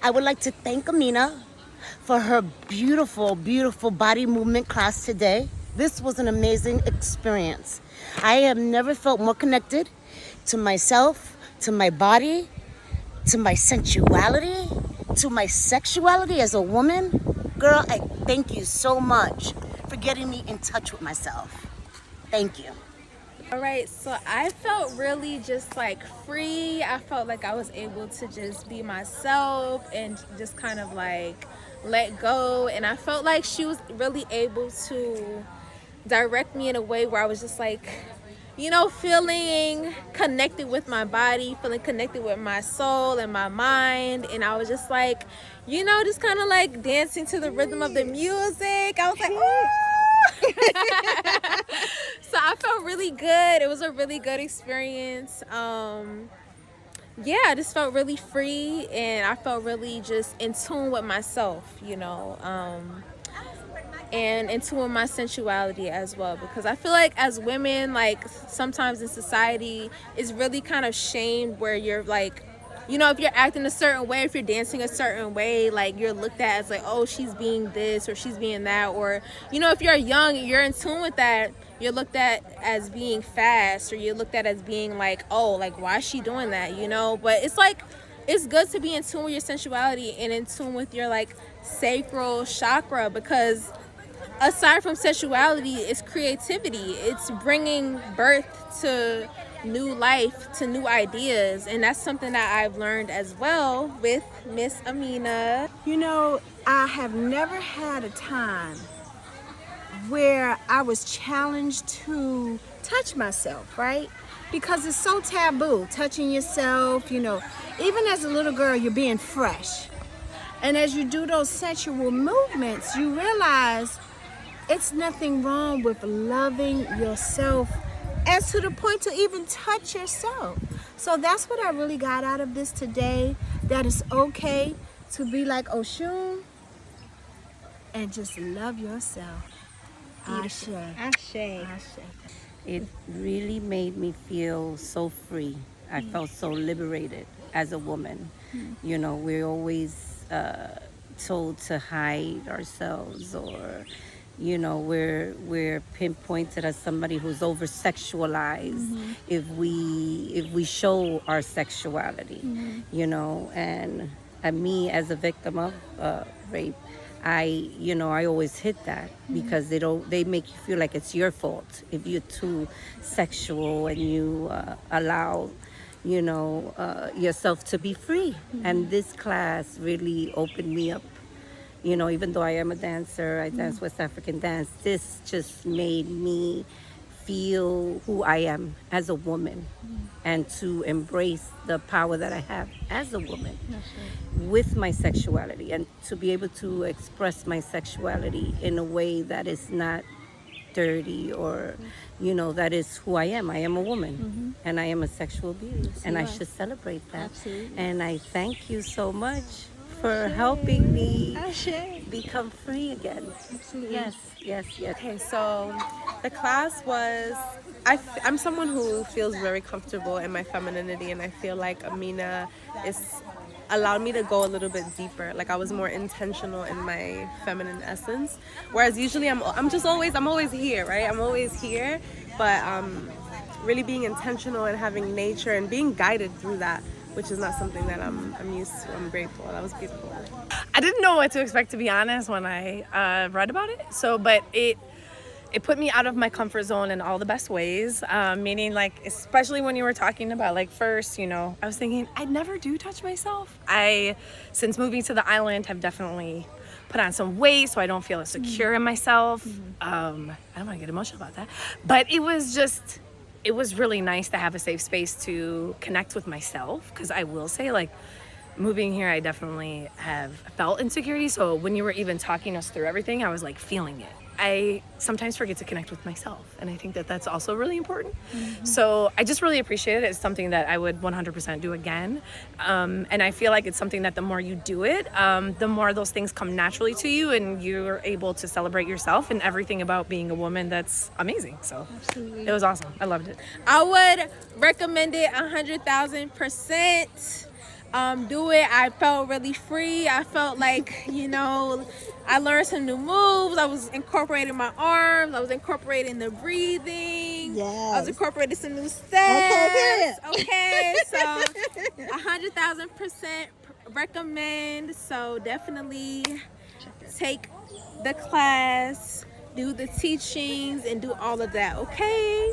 I would like to thank Aminah for her beautiful, beautiful body movement class today. This was an amazing experience. I have never felt more connected to myself, to my body, to my sensuality, to my sexuality as a woman. Girl, I thank you so much for getting me in touch with myself. Thank you. All right, so I felt really just like free. I felt like I was able to just be myself and just kind of like let go. And I felt like she was really able to direct me in a way where I was just like, you know, feeling connected with my body, feeling connected with my soul and my mind. And I was just like, you know, just kind of like dancing to the rhythm of the music. I was like, ooh. So I felt really good. It was a really good experience. Yeah, I just felt really free, and I felt really just in tune with myself, you know, and in tune with my sensuality as well, because I feel like as women, like sometimes in society, it's really kind of shamed where you're like, you know, if you're acting a certain way, if you're dancing a certain way, like you're looked at as like, oh, she's being this or she's being that. Or, you know, if you're young and you're in tune with that, you're looked at as being fast, or you're looked at as being like, oh, like, why is she doing that, you know? But it's like, it's good to be in tune with your sensuality and in tune with your like sacral chakra, because aside from sexuality, it's creativity. It's bringing birth to new life, to new ideas, and that's something that I've learned as well with Miss Aminah. You know, I have never had a time where I was challenged to touch myself, right? Because it's so taboo, touching yourself, you know. Even as a little girl, you're being fresh. And as you do those sensual movements, you realize it's nothing wrong with loving yourself, as to the point to even touch yourself. So that's what I really got out of this today, that it's okay to be like Oshun and just love yourself. Ashe. Ashe. It really made me feel so free. I felt so liberated as a woman. You know, we're always told to hide ourselves, or you know, we're pinpointed as somebody who's over sexualized if we show our sexuality, you know. And me as a victim of rape, I always hit that, because they make you feel like it's your fault if you're too sexual and you allow yourself to be free. And this class really opened me up. You know, even though I am a dancer, I dance West African dance, this just made me feel who I am as a woman, and to embrace the power that I have as a woman with my sexuality, and to be able to express my sexuality in a way that is not dirty, or that is who I am. I am a woman, and I am a sexual being, and I should celebrate that. Absolutely. And I thank you so much for helping me become free again. Absolutely. Yes. Okay, so the class was, I'm someone who feels very comfortable in my femininity, and I feel like Aminah is allowed me to go a little bit deeper. Like, I was more intentional in my feminine essence, whereas usually I'm always here, right? I'm always here, but really being intentional and having nature and being guided through that, which is not something that I'm used to. I'm grateful. That was beautiful. I didn't know what to expect, to be honest, when I read about it. But it put me out of my comfort zone in all the best ways. Meaning, like, especially when you were talking about, like, first, I was thinking, I never do touch myself. Since moving to the island, have definitely put on some weight, so I don't feel as secure in myself. I don't want to get emotional about that, but it was really nice to have a safe space to connect with myself, because I will say, like, moving here, I definitely have felt insecurity. So when you were even talking us through everything, I was like feeling it. I sometimes forget to connect with myself, and I think that that's also really important. So I just really appreciate it. It's something that I would 100% do again, and I feel like it's something that the more you do it, the more those things come naturally to you, and you're able to celebrate yourself and everything about being a woman. That's amazing. So Absolutely. It was awesome. I loved it. I would recommend it 100,000%. do it. I felt really free. I felt like, you know, I learned some new moves. I was incorporating my arms. I was incorporating the breathing. I was incorporating some new steps. Okay, so 100,000% recommend. So definitely take the class, do the teachings, and do all of that. Okay.